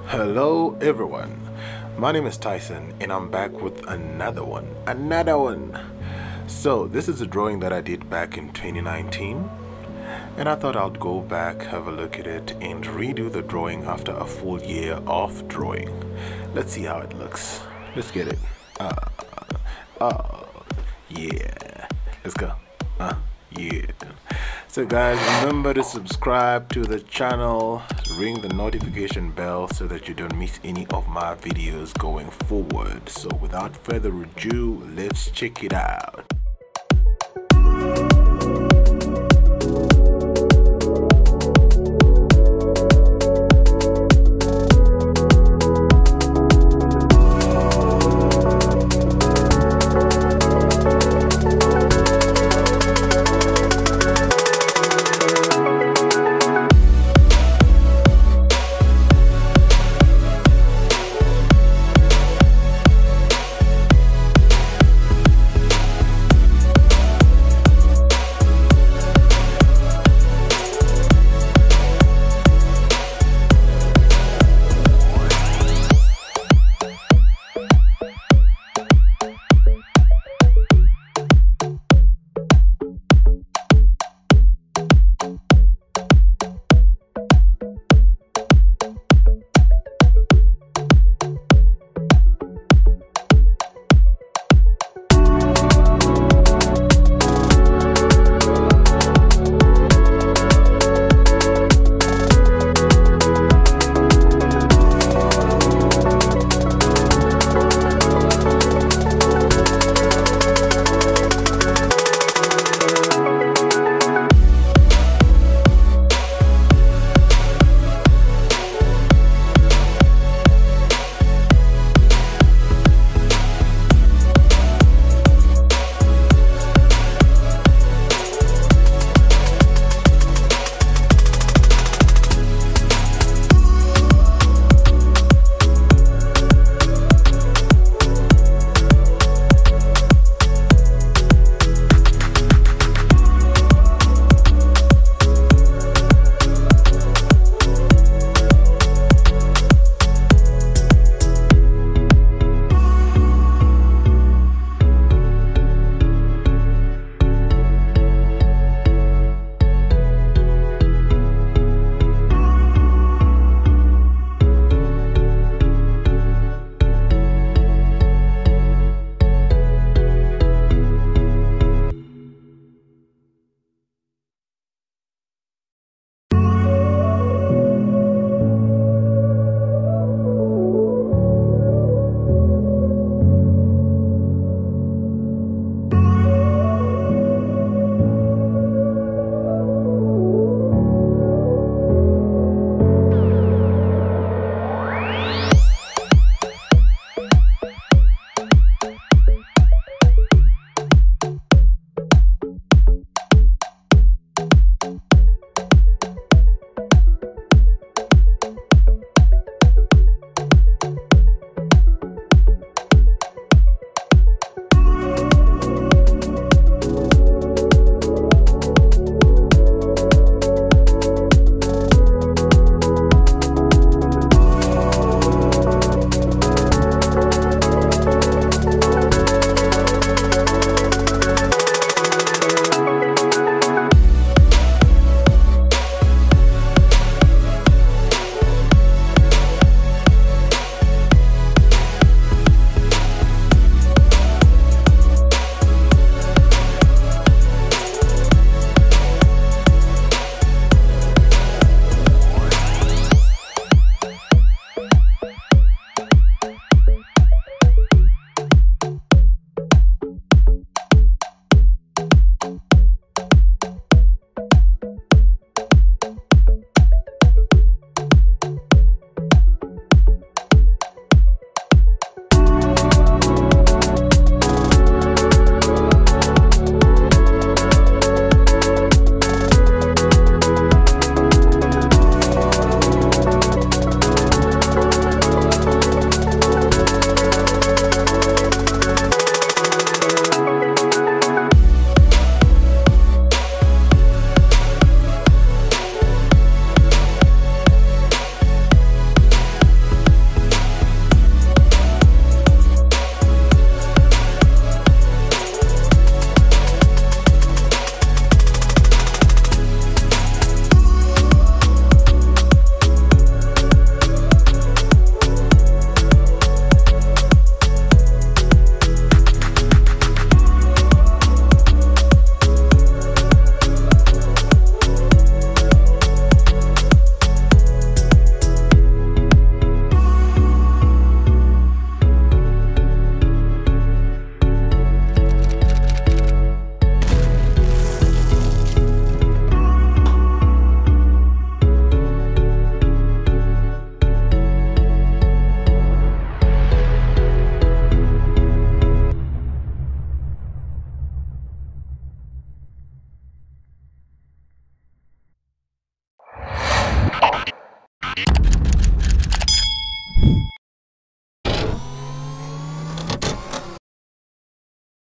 Hello everyone, my name is Tyson and I'm back with another one. So this is a drawing that I did back in 2019 and I thought I'd go back, have a look at it and redo the drawing after a full year of drawing. Let's see how it looks. Let's get it. Yeah, let's go. Yeah. So guys, remember to subscribe to the channel, ring the notification bell so that you don't miss any of my videos going forward. So without further ado, let's check it out.